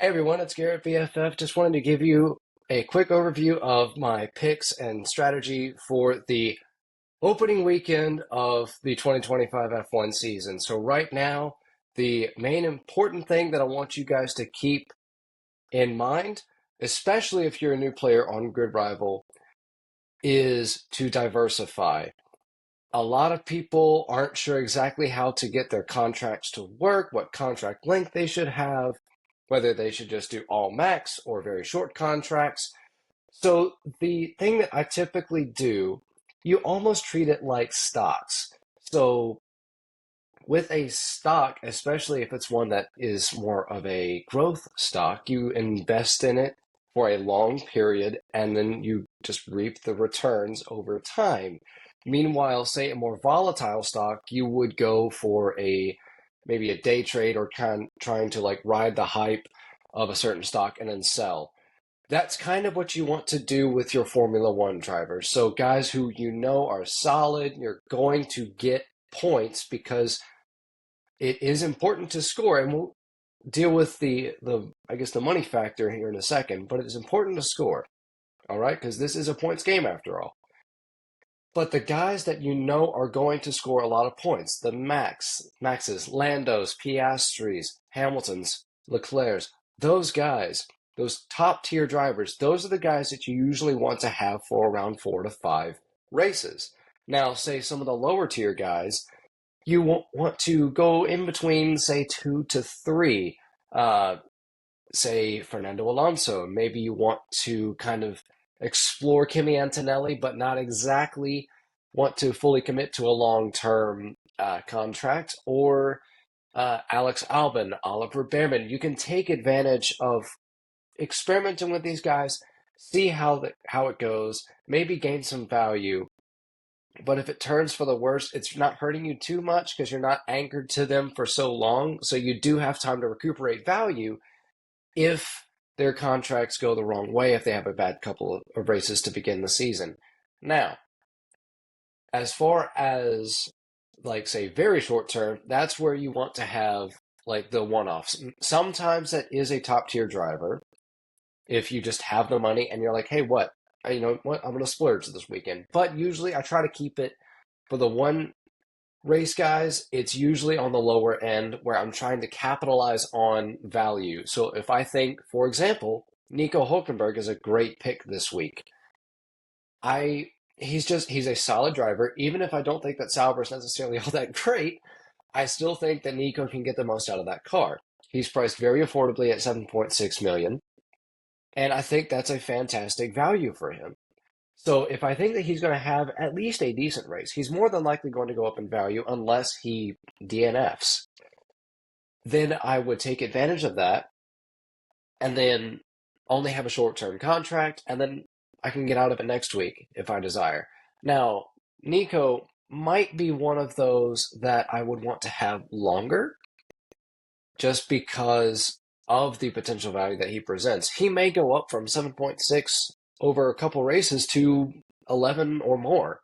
Hey everyone, it's Garrett BFF. Just wanted to give you a quick overview of my picks and strategy for the opening weekend of the 2025 F1 season. So right now, the main important thing that I want you guys to keep in mind, especially if you're a new player on GridRival, is to diversify. A lot of people aren't sure exactly how to get their contracts to work, what contract length they should have, whether they should just do all max or very short contracts. So the thing that I typically do, you almost treat it like stocks. So with a stock, especially if it's one that is more of a growth stock, you invest in it for a long period and then you just reap the returns over time. Meanwhile, say a more volatile stock, you would go for a maybe a day trade or trying to like ride the hype of a certain stock and then sell. That's kind of what you want to do with your Formula One drivers. So guys who you know are solid, you're going to get points because it is important to score, and we'll deal with the I guess the money factor here in a second, but it's important to score, all right? Because this is a points game after all. But the guys that you know are going to score a lot of points, the Maxes, Landos, Piastris, Hamiltons, Leclercs, those guys, those top tier drivers, those are the guys that you usually want to have for around 4 to 5 races. Now, say some of the lower tier guys, you want to go in between, say, 2 to 3. Say Fernando Alonso. Maybe you want to kind of explore Kimi Antonelli, but not exactly want to fully commit to a long-term contract. Or Alex Albon, Oliver Behrman. You can take advantage of experimenting with these guys, see how it goes, maybe gain some value. But if it turns for the worse, it's not hurting you too much because you're not anchored to them for so long. So you do have time to recuperate value if their contracts go the wrong way, if they have a bad couple of races to begin the season. Now, as far as like say very short term, that's where you want to have like the one-offs. Sometimes that is a top tier driver if you just have the money and you're like, hey, what? You know what? I'm going to splurge this weekend. But usually I try to keep it for the one race guys, it's usually on the lower end where I'm trying to capitalize on value. So if I think, for example, Nico Hulkenberg is a great pick this week. He's a solid driver. Even if I don't think that Sauber is necessarily all that great, I still think that Nico can get the most out of that car. He's priced very affordably at 7.6 million, and I think that's a fantastic value for him. So if I think that he's going to have at least a decent race, he's more than likely going to go up in value unless he DNFs. Then I would take advantage of that and then only have a short-term contract, and then I can get out of it next week if I desire. Now, Nico might be one of those that I would want to have longer just because of the potential value that he presents. He may go up from 7.6 over a couple races to 11 or more.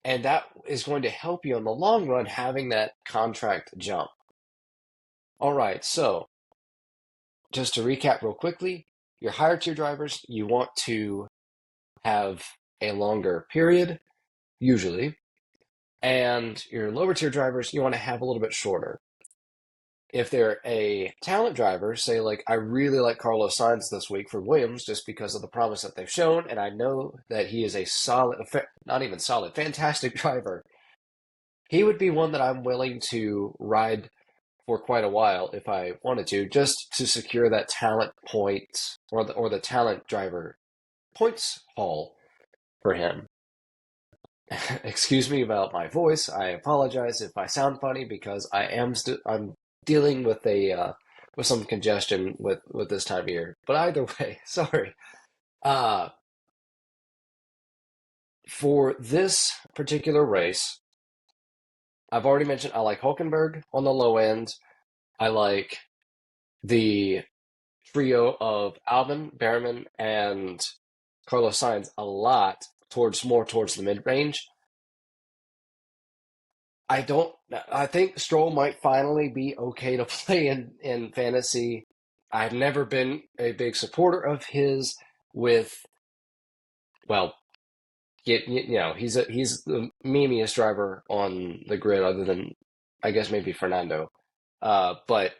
And that is going to help you in the long run having that contract jump. All right, so just to recap real quickly, your higher tier drivers, you want to have a longer period, usually. And your lower tier drivers, you want to have a little bit shorter. If they're a talent driver, say like I really like Carlos Sainz this week for Williams just because of the promise that they've shown, and I know that he is a solid, not even solid, fantastic driver. He would be one that I'm willing to ride for quite a while if I wanted to, just to secure that talent point or the talent driver points haul for him. Excuse me about my voice. I apologize if I sound funny because I'm dealing with a with some congestion with this time of year. But either way, sorry. Uh, for this particular race, I've already mentioned I like Hulkenberg on the low end. I like the trio of Albon, Behrman, and Carlos Sainz a lot towards the mid range. I think Stroll might finally be okay to play in fantasy I've never been a big supporter of his with, well, he's the memeiest driver on the grid other than, I guess, maybe Fernando. But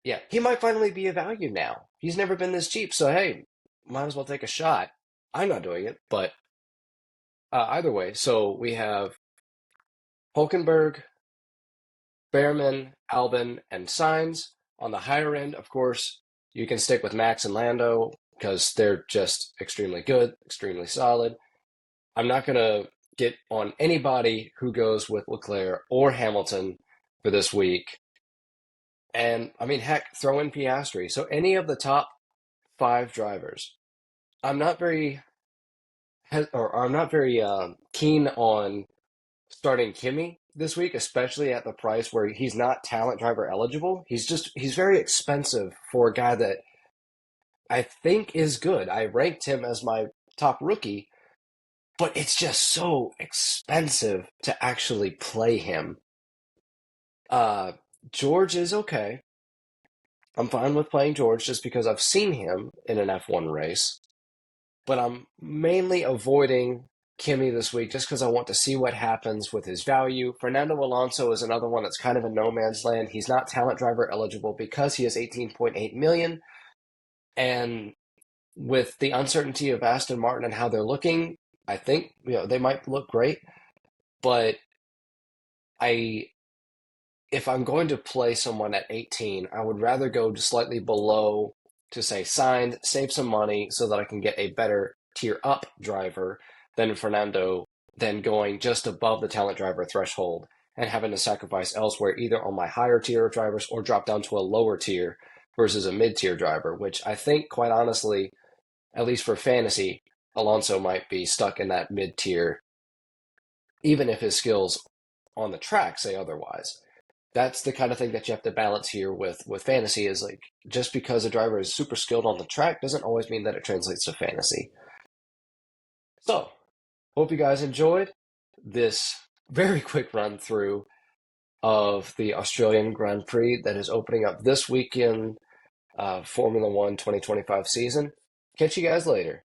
yeah, he might finally be a value now. He's never been this cheap, so hey, might as well take a shot. I'm not doing it, but either way, so we have Hulkenberg, Behrman, Albon, and Sainz. On the higher end, of course, you can stick with Max and Lando because they're just extremely good, extremely solid. I'm not going to get on anybody who goes with Leclerc or Hamilton for this week. And I mean, heck, throw in Piastri. So any of the top five drivers. I'm not very, I'm not very keen on starting Kimi this week, especially at the price where he's not talent driver eligible. He's very expensive for a guy that I think is good. I ranked him as my top rookie, but it's just so expensive to actually play him. Uh, George is okay. I'm fine with playing George just because I've seen him in an F1 race, but I'm mainly avoiding Kimi this week just because I want to see what happens with his value. Fernando Alonso is another one that's kind of in no man's land. He's not talent driver eligible because he is 18.8 million, and with the uncertainty of Aston Martin and how they're looking, I think they might look great, but I if I'm going to play someone at 18, I would rather go slightly below to say signed, save some money so that I can get a better tier up driver than Fernando, than going just above the talent driver threshold and having to sacrifice elsewhere, either on my higher tier of drivers or drop down to a lower tier versus a mid tier driver, which I think, quite honestly, at least for fantasy, Alonso might be stuck in that mid tier, even if his skills on the track say otherwise. That's the kind of thing that you have to balance here with fantasy is like just because a driver is super skilled on the track doesn't always mean that it translates to fantasy. So, hope you guys enjoyed this very quick run through of the Australian Grand Prix that is opening up this weekend, Formula One 2025 season. Catch you guys later.